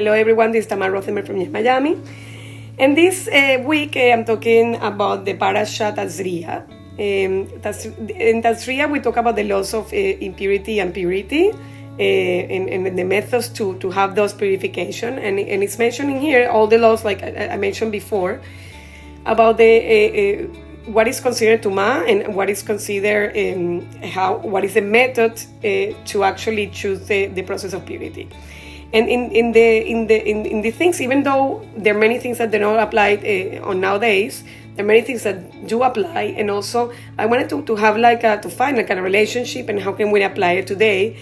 Hello everyone, this is Tamar Rothenberg from Jem Miami. And this week I'm talking about the PARASHA Tazria. In Tazria we talk about the laws of impurity and purity and the methods to have those purification. And it's mentioning here all the laws like I mentioned before about the what is considered tuma and what is considered what is the method to actually choose the process of purity. And in the things, even though there are many things that do not apply on nowadays, there are many things that do apply. And also, I wanted to have to find a kind of relationship and how can we apply it today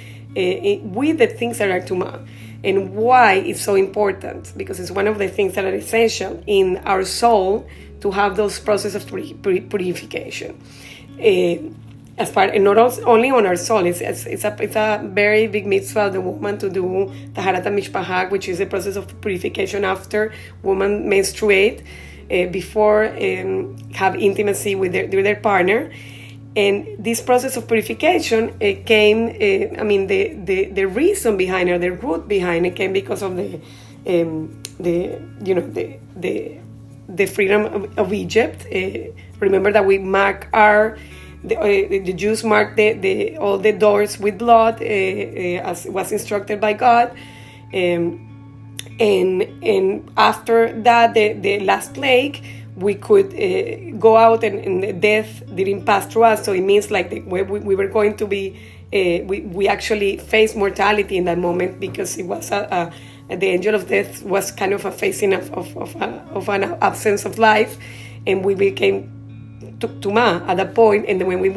with the things that are tuma, and why it's so important, because it's one of the things that are essential in our soul to have those processes of purification. As part, and not only on our soul, it's a very big mitzvah of the woman to do taharat mishpachah, which is a process of purification after women menstruate, before have intimacy with their partner. And this process of purification came. The reason behind it, the root behind it, came because of the freedom of Egypt. Remember that we mark the Jews marked all the doors with blood, as was instructed by God, and after that, the last plague, we could go out, and death didn't pass through us. So it means we were going to be, we actually faced mortality in that moment, because it was the angel of death was kind of a facing of an absence of life, and we became tuma at that point. And then when we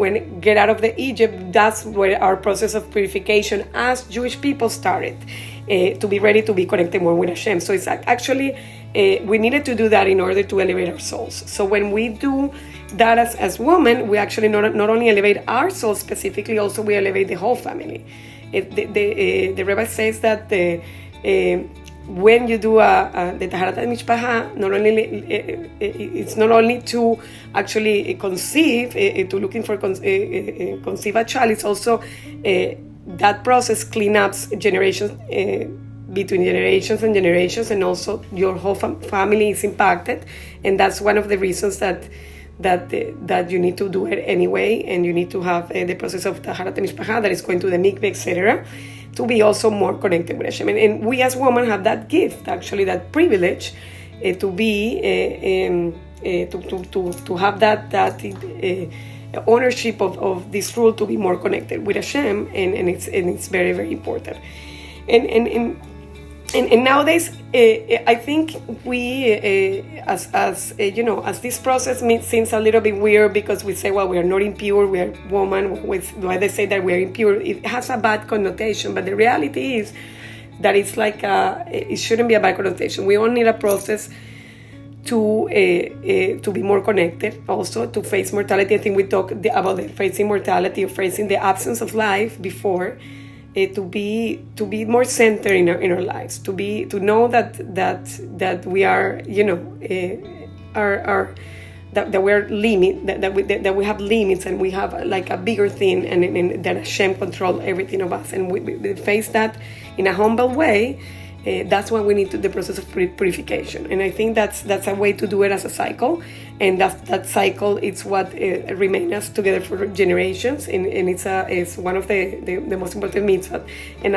get out of the Egypt, that's where our process of purification as Jewish people started, to be ready to be connected more with Hashem. So it's actually we needed to do that in order to elevate our souls. So when we do that as women, we actually not only elevate our souls specifically, also we elevate the whole family. The Rebbe says that when you do the taharat mishpachah, not only it's not only to actually conceive, to looking for conceive a child, it's also that process clean up generations, between generations and generations, and also your whole family is impacted. And that's one of the reasons that you need to do it anyway, and you need to have the process of taharat mishpachah that is going to the mikveh, etc., to be also more connected with Hashem. And we as women have that gift, actually, that privilege, to be to have that ownership of this rule, to be more connected with Hashem, and it's very, very important. And nowadays, I think we, as this process seems a little bit weird, because we say, well, we are not impure, we are woman. Why they say that we are impure? It has a bad connotation, but the reality is that it's it shouldn't be a bad connotation. We all need a process to be more connected, also to face mortality. I think we talked about the facing mortality, or facing the absence of life before. To be more centered in our lives, to know that we are, that we're that we have limits, and we have a bigger thing, and that Hashem control everything of us, and we face that in a humble way. That's why we need the process of purification, and I think that's a way to do it as a cycle, and that cycle is what remains us together for generations, and it's one of the most important mitzvot. And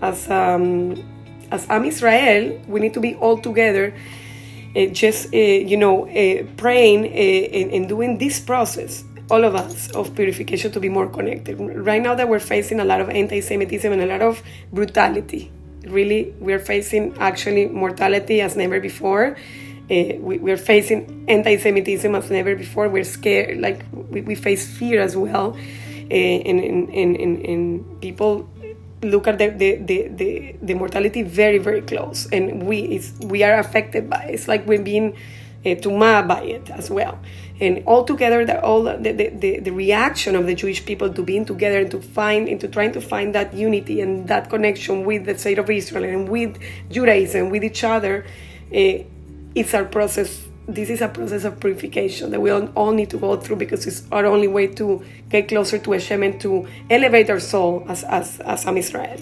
as Am Israel, we need to be all together, praying and doing this process, all of us, of purification, to be more connected. Right now that we're facing a lot of anti-Semitism and a lot of brutality, really, we're facing actually mortality as never before. We're facing anti-Semitism as never before. We're scared, we face fear as well, and people look at the mortality very, very close, and we are affected by it. It's like we're being tuma by it as well. And altogether, the reaction of the Jewish people to being together and to trying to find that unity and that connection with the state of Israel and with Judaism, with each other, it's our process. This is a process of purification that we all need to go through, because it's our only way to get closer to Hashem and to elevate our soul as Am Israel.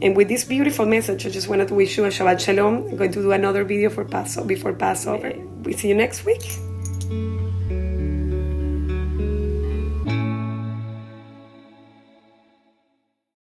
And with this beautiful message, I just wanted to wish you a Shabbat Shalom. I'm going to do another video for before Passover. We see you next week.